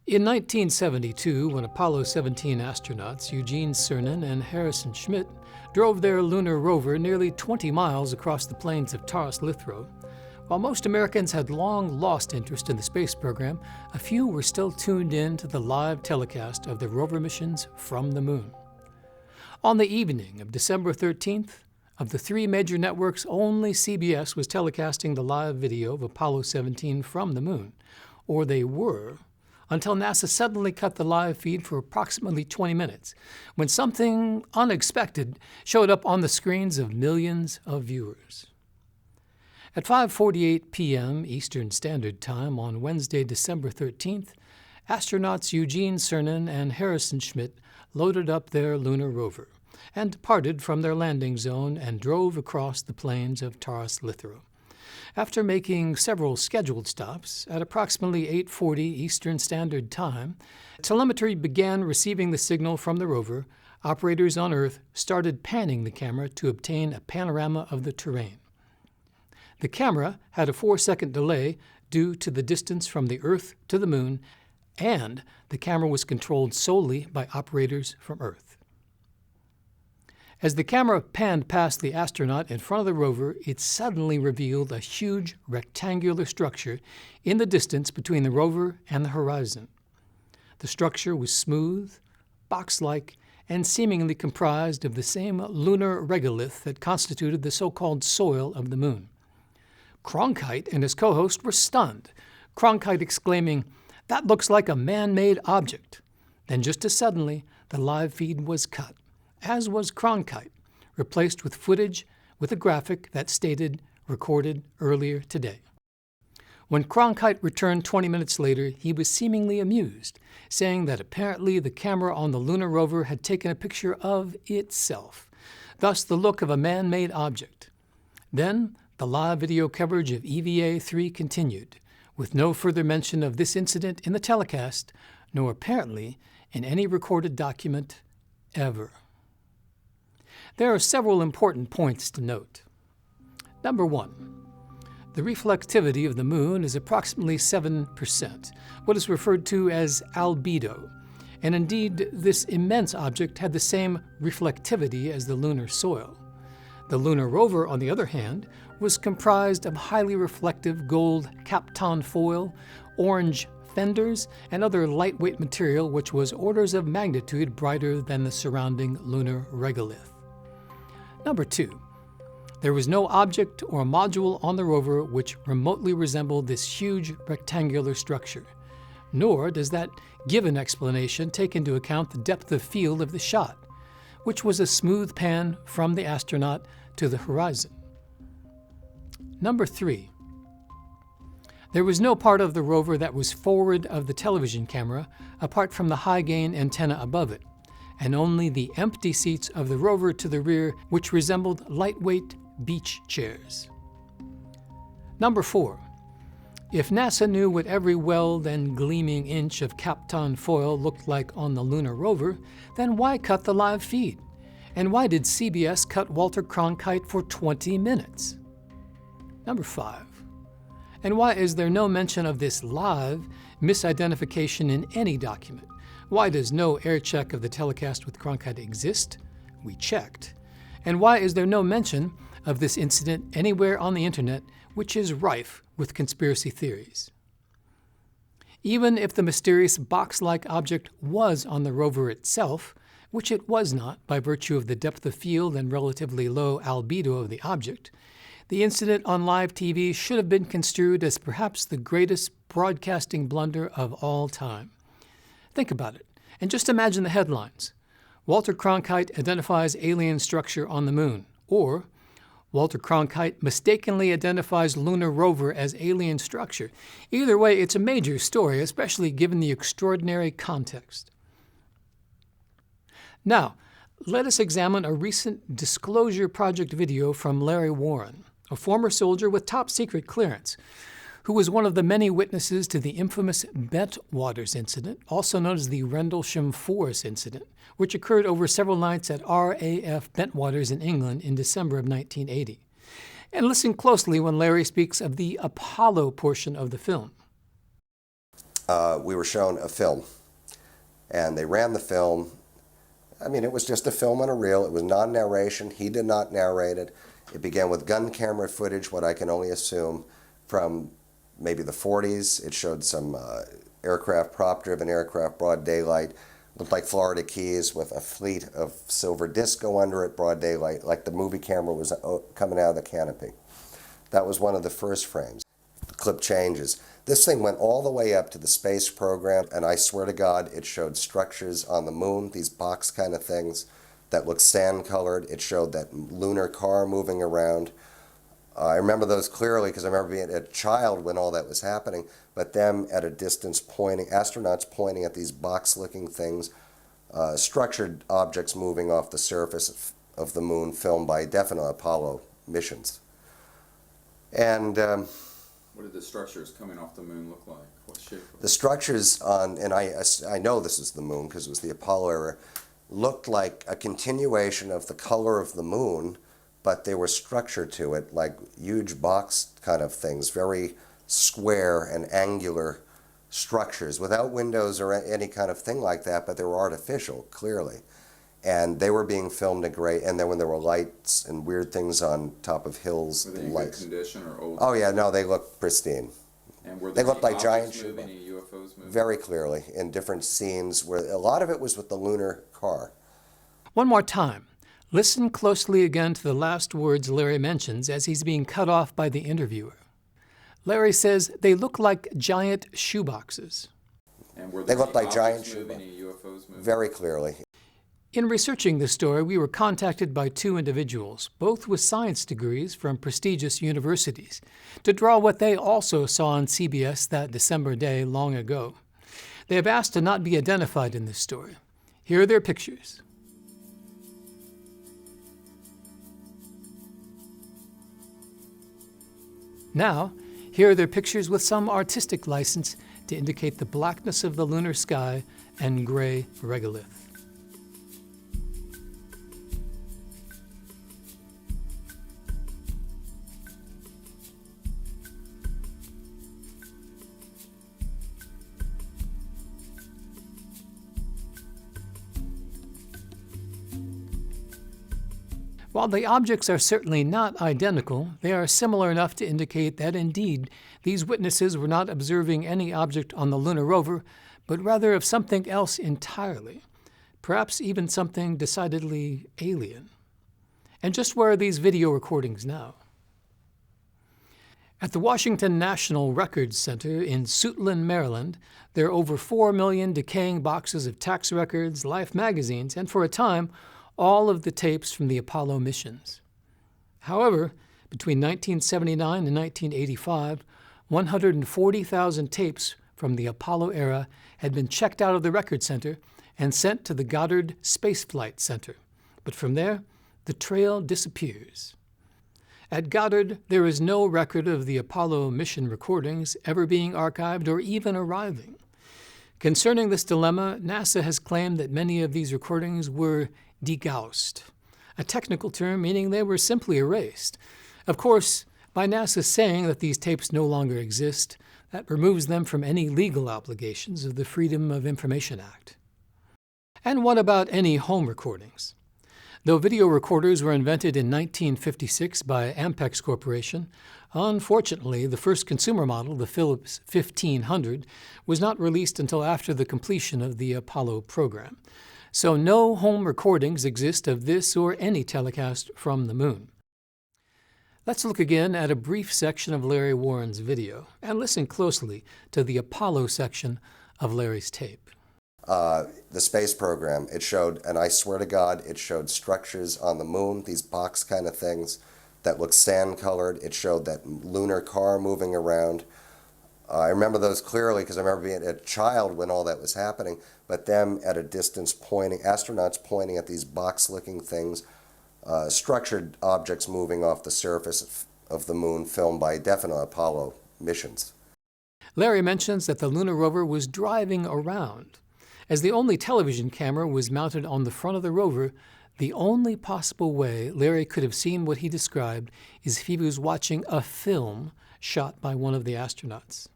In 1972, when Apollo 17 astronauts Eugene Cernan and Harrison Schmitt drove their lunar rover nearly 20 miles across the plains of Taurus-Lithro, while most Americans had long lost interest in the space program, a few were still tuned in to the live telecast of the rover missions from the moon. On the evening of December 13th, of the three major networks, only CBS was telecasting the live video of Apollo 17 from the moon, or they were, until NASA suddenly cut the live feed for approximately 20 minutes, when something unexpected showed up on the screens of millions of viewers. At 5:48 p.m. Eastern Standard Time on Wednesday, December 13th, astronauts Eugene Cernan and Harrison Schmitt loaded up their lunar rover and departed from their landing zone and drove across the plains of Taurus-Lithro. After making several scheduled stops, at approximately 8:40 Eastern Standard Time, telemetry began receiving the signal from the rover. Operators on Earth started panning the camera to obtain a panorama of the terrain. The camera had a 4-second delay due to the distance from the Earth to the moon, and the camera was controlled solely by operators from Earth. As the camera panned past the astronaut in front of the rover, it suddenly revealed a huge rectangular structure in the distance between the rover and the horizon. The structure was smooth, box-like, and seemingly comprised of the same lunar regolith that constituted the so-called soil of the moon. Cronkite and his co-host were stunned, Cronkite exclaiming, "That looks like a man-made object." Then just as suddenly, the live feed was cut, as was Cronkite, replaced with footage with a graphic that stated, "Recorded earlier today." When Cronkite returned 20 minutes later, he was seemingly amused, saying that apparently the camera on the lunar rover had taken a picture of itself, thus the look of a man-made object. Then, the live video coverage of EVA-3 continued, with no further mention of this incident in the telecast, nor apparently in any recorded document ever. There are several important points to note. Number 1. The reflectivity of the moon is approximately 7%, what is referred to as albedo, and indeed this immense object had the same reflectivity as the lunar soil. The lunar rover, on the other hand, was comprised of highly reflective gold Kapton foil, orange fenders, and other lightweight material which was orders of magnitude brighter than the surrounding lunar regolith. Number 2. There was no object or module on the rover which remotely resembled this huge rectangular structure, nor does that given explanation take into account the depth of field of the shot, which was a smooth pan from the astronaut to the horizon. Number 3. There was no part of the rover that was forward of the television camera apart from the high-gain antenna above it, and only the empty seats of the rover to the rear, which resembled lightweight beach chairs. Number 4. If NASA knew what every weld and gleaming inch of Kapton foil looked like on the lunar rover, then why cut the live feed? And why did CBS cut Walter Cronkite for 20 minutes? Number 5. And why is there no mention of this live misidentification in any document? Why does no air check of the telecast with Cronkite exist? We checked. And why is there no mention of this incident anywhere on the internet, which is rife with conspiracy theories? Even if the mysterious box-like object was on the rover itself, which it was not by virtue of the depth of field and relatively low albedo of the object, the incident on live TV should have been construed as perhaps the greatest broadcasting blunder of all time. Think about it, and just imagine the headlines. Walter Cronkite identifies alien structure on the moon, or Walter Cronkite mistakenly identifies lunar rover as alien structure. Either way, it's a major story, especially given the extraordinary context. Now, let us examine a recent Disclosure Project video from Larry Warren, a former soldier with top-secret clearance, who was one of the many witnesses to the infamous Bentwaters incident, also known as the Rendlesham Forest incident, which occurred over several nights at RAF Bentwaters in England in December of 1980. And listen closely when Larry speaks of the Apollo portion of the film. we were shown a film, and they ran the film. I mean, it was just a film on a reel. It was non-narration. He did not narrate it. It began with gun camera footage, what I can only assume from maybe the 40s. It showed some aircraft, prop-driven aircraft, broad daylight. Looked like Florida Keys with a fleet of silver disco under it, broad daylight, like the movie camera was coming out of the canopy. That was one of the first frames. The clip changes. This thing went all the way up to the space program, and I swear to God, it showed structures on the moon, these box kind of things that looked sand-colored. It showed that lunar car moving around. I remember those clearly because I remember being a child when all that was happening, but them at a distance pointing, astronauts pointing at these box-looking things, structured objects moving off the surface of the moon, filmed by definite Apollo missions. And what did the structures coming off the moon look like? What shape? The structures on, and I know this is the moon because it was the Apollo era, looked like a continuation of the color of the moon, but there was structure to it, like huge box kind of things, very square and angular structures, without windows or any kind of thing like that, but they were artificial, clearly. And they were being filmed at great, and then when there were lights and weird things on top of hills. Were they in good condition or old? Oh yeah, no, they looked pristine. And were they looked like giant moving, any UFOs moving? Very clearly, in different scenes, where a lot of it was with the lunar car. One more time. Listen closely again to the last words Larry mentions as he's being cut off by the interviewer. Larry says they look like giant shoeboxes. And were they looked like giant moving, any UFOs moving? Very clearly. In researching this story, we were contacted by two individuals, both with science degrees from prestigious universities, to draw what they also saw on CBS that December day long ago. They have asked to not be identified in this story. Here are their pictures. Now, here are their pictures with some artistic license to indicate the blackness of the lunar sky and gray regolith. While the objects are certainly not identical, they are similar enough to indicate that indeed these witnesses were not observing any object on the lunar rover, but rather of something else entirely, perhaps even something decidedly alien. And just where are these video recordings now? At the Washington National Records Center in Suitland, Maryland, there are over 4 million decaying boxes of tax records, Life magazines, and for a time, all of the tapes from the Apollo missions. However, between 1979 and 1985, 140,000 tapes from the Apollo era had been checked out of the Record Center and sent to the Goddard Space Flight Center. But from there, the trail disappears. At Goddard, there is no record of the Apollo mission recordings ever being archived or even arriving. Concerning this dilemma, NASA has claimed that many of these recordings were degaussed, a technical term meaning they were simply erased. Of course, by NASA saying that these tapes no longer exist, that removes them from any legal obligations of the Freedom of Information Act. And what about any home recordings? Though video recorders were invented in 1956 by Ampex Corporation, unfortunately, the first consumer model, the Philips 1500, was not released until after the completion of the Apollo program. So no home recordings exist of this or any telecast from the moon. Let's look again at a brief section of Larry Warren's video and listen closely to the Apollo section of Larry's tape. The space program, it showed, and I swear to God, it showed structures on the moon, these box kind of things that looked sand-colored. It showed that lunar car moving around. I remember those clearly because I remember being a child when all that was happening, but them at a distance pointing, astronauts pointing at these box-looking things, structured objects moving off the surface of the moon, filmed by definite Apollo missions. Larry mentions that the lunar rover was driving around. As the only television camera was mounted on the front of the rover, the only possible way Larry could have seen what he described is if he was watching a film shot by one of the astronauts.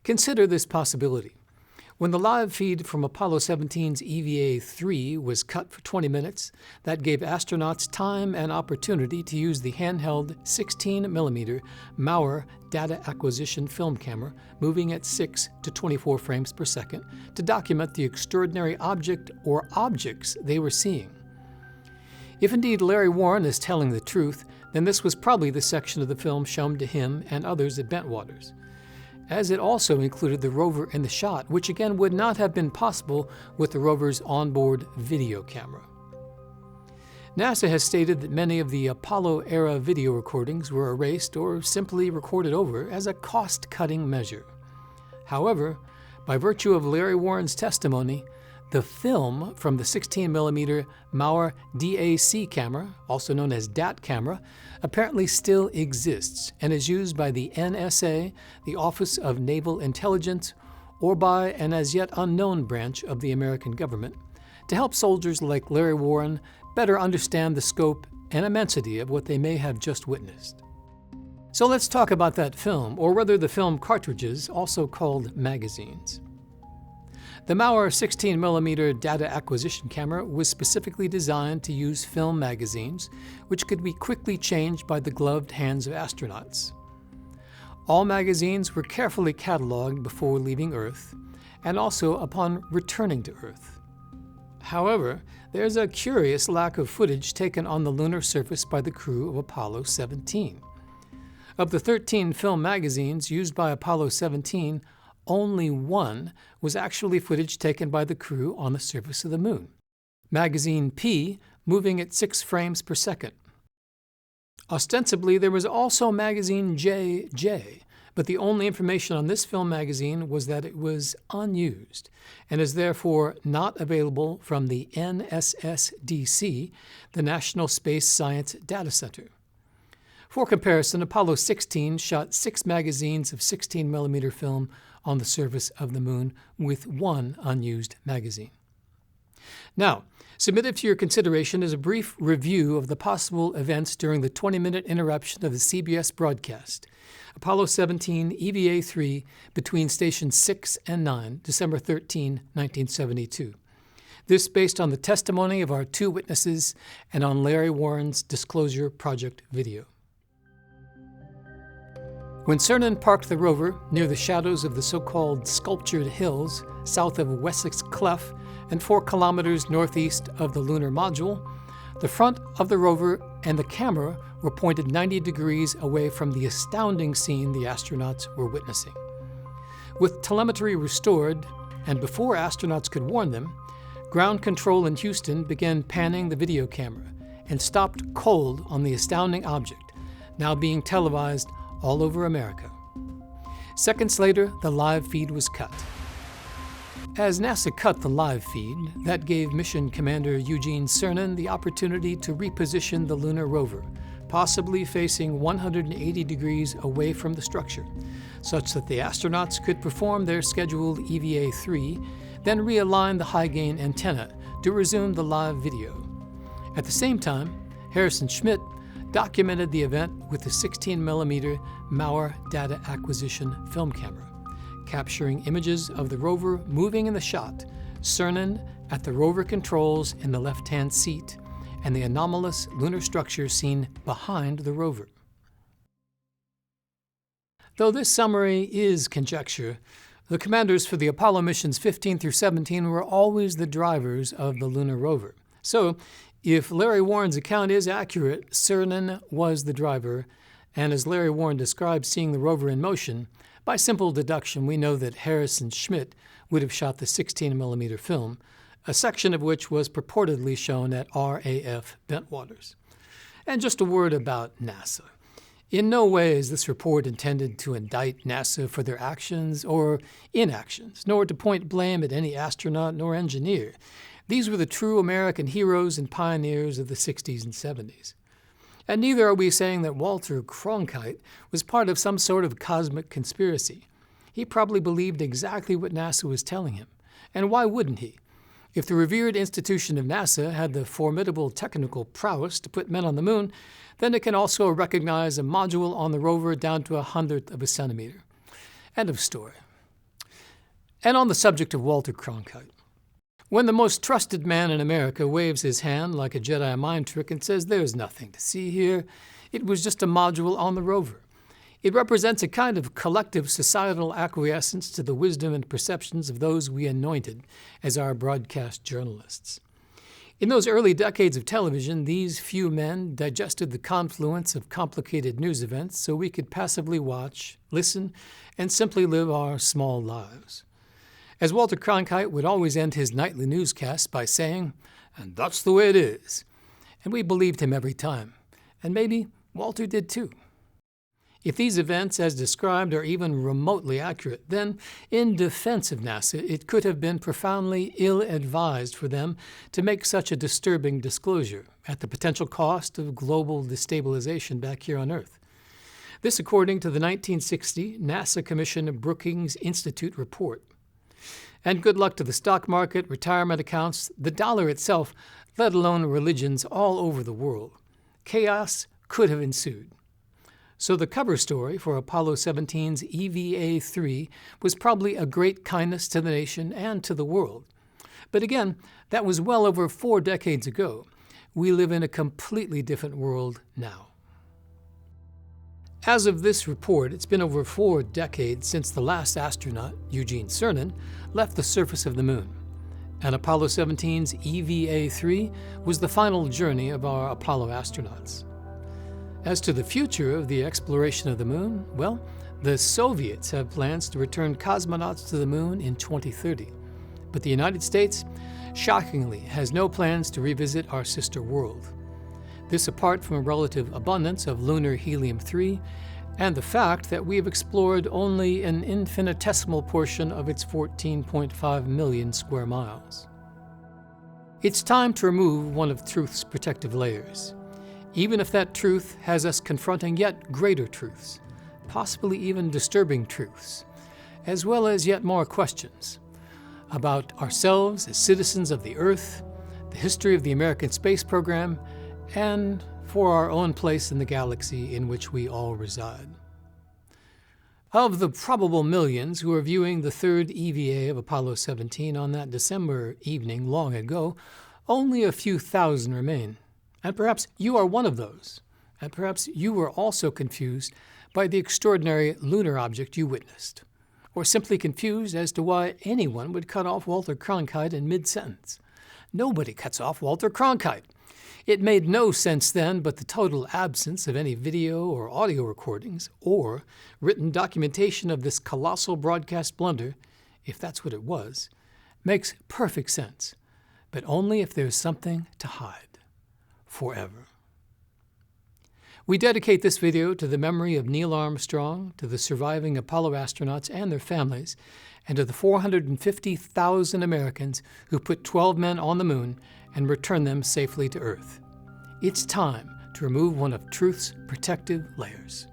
Consider this possibility. When the live feed from Apollo 17's EVA-3 was cut for 20 minutes, that gave astronauts time and opportunity to use the handheld 16mm Mauer data acquisition film camera, moving at 6 to 24 frames per second, to document the extraordinary object or objects they were seeing. If indeed Larry Warren is telling the truth, then this was probably the section of the film shown to him and others at Bentwaters, as it also included the rover in the shot, which again would not have been possible with the rover's onboard video camera. NASA has stated that many of the Apollo-era video recordings were erased or simply recorded over as a cost-cutting measure. However, by virtue of Larry Warren's testimony, the film from the 16mm Mauer DAC camera, also known as DAT camera, apparently still exists and is used by the NSA, the Office of Naval Intelligence, or by an as yet unknown branch of the American government, to help soldiers like Larry Warren better understand the scope and immensity of what they may have just witnessed. So let's talk about that film, or rather the film cartridges, also called magazines. The Mauer 16mm data acquisition camera was specifically designed to use film magazines, which could be quickly changed by the gloved hands of astronauts. All magazines were carefully cataloged before leaving Earth, and also upon returning to Earth. However, there's a curious lack of footage taken on the lunar surface by the crew of Apollo 17. Of the 13 film magazines used by Apollo 17, only one was actually footage taken by the crew on the surface of the Moon. Magazine P, moving at 6 frames per second. Ostensibly, there was also magazine JJ, but the only information on this film magazine was that it was unused and is therefore not available from the NSSDC, the National Space Science Data Center. For comparison, Apollo 16 shot 6 magazines of 16mm film on the surface of the Moon with 1 unused magazine. Now, submitted to your consideration is a brief review of the possible events during the 20-minute interruption of the CBS broadcast, Apollo 17 EVA-3 between stations 6 and 9, December 13, 1972. This based on the testimony of our 2 witnesses and on Larry Warren's Disclosure Project video. When Cernan parked the rover near the shadows of the so-called sculptured hills south of Wessex Clef and 4 kilometers northeast of the lunar module, the front of the rover and the camera were pointed 90 degrees away from the astounding scene the astronauts were witnessing. With telemetry restored, and before astronauts could warn them, ground control in Houston began panning the video camera and stopped cold on the astounding object, now being televised all over America. Seconds later, the live feed was cut. As NASA cut the live feed, that gave Mission Commander Eugene Cernan the opportunity to reposition the lunar rover, possibly facing 180 degrees away from the structure, such that the astronauts could perform their scheduled EVA-3, then realign the high-gain antenna to resume the live video. At the same time, Harrison Schmitt documented the event with the 16mm Mauer data acquisition film camera, capturing images of the rover moving in the shot, Cernan at the rover controls in the left-hand seat, and the anomalous lunar structure seen behind the rover. Though this summary is conjecture, the commanders for the Apollo missions 15 through 17 were always the drivers of the lunar rover. So, if Larry Warren's account is accurate, Cernan was the driver, and as Larry Warren described seeing the rover in motion, by simple deduction we know that Harrison Schmitt would have shot the 16mm film, a section of which was purportedly shown at RAF Bentwaters. And just a word about NASA. In no way is this report intended to indict NASA for their actions or inactions, nor to point blame at any astronaut nor engineer. These were the true American heroes and pioneers of the 60s and 70s. And neither are we saying that Walter Cronkite was part of some sort of cosmic conspiracy. He probably believed exactly what NASA was telling him. And why wouldn't he? If the revered institution of NASA had the formidable technical prowess to put men on the moon, then it can also recognize a module on the rover down to 1/100 of a centimeter. End of story. And on the subject of Walter Cronkite, when the most trusted man in America waves his hand like a Jedi mind trick and says there's nothing to see here, it was just a module on the rover. It represents a kind of collective societal acquiescence to the wisdom and perceptions of those we anointed as our broadcast journalists. In those early decades of television, these few men digested the confluence of complicated news events so we could passively watch, listen, and simply live our small lives. As Walter Cronkite would always end his nightly newscasts by saying, "And that's the way it is." And we believed him every time. And maybe Walter did too. If these events, as described, are even remotely accurate, then, in defense of NASA, it could have been profoundly ill-advised for them to make such a disturbing disclosure at the potential cost of global destabilization back here on Earth. This according to the 1960 NASA Commission Brookings Institute report. And good luck to the stock market, retirement accounts, the dollar itself, let alone religions all over the world. Chaos could have ensued. So the cover story for Apollo 17's EVA-3 was probably a great kindness to the nation and to the world. But again, that was well over 4 decades ago. We live in a completely different world now. As of this report, it's been over 4 decades since the last astronaut, Eugene Cernan, left the surface of the moon. And Apollo 17's EVA-3 was the final journey of our Apollo astronauts. As to the future of the exploration of the moon, well, the Soviets have plans to return cosmonauts to the moon in 2030. But the United States, shockingly, has no plans to revisit our sister world. This apart from a relative abundance of lunar helium-3 and the fact that we have explored only an infinitesimal portion of its 14.5 million square miles. It's time to remove one of truth's protective layers, even if that truth has us confronting yet greater truths, possibly even disturbing truths, as well as yet more questions about ourselves as citizens of the Earth, the history of the American space program, and for our own place in the galaxy in which we all reside. Of the probable millions who are viewing the third EVA of Apollo 17 on that December evening long ago, only a few thousand remain. And perhaps you are one of those. And perhaps you were also confused by the extraordinary lunar object you witnessed, or simply confused as to why anyone would cut off Walter Cronkite in mid-sentence. Nobody cuts off Walter Cronkite. It made no sense then, but the total absence of any video or audio recordings or written documentation of this colossal broadcast blunder, if that's what it was, makes perfect sense, but only if there's something to hide forever. We dedicate this video to the memory of Neil Armstrong, to the surviving Apollo astronauts and their families, and to the 450,000 Americans who put 12 men on the moon and returned them safely to Earth. It's time to remove one of truth's protective layers.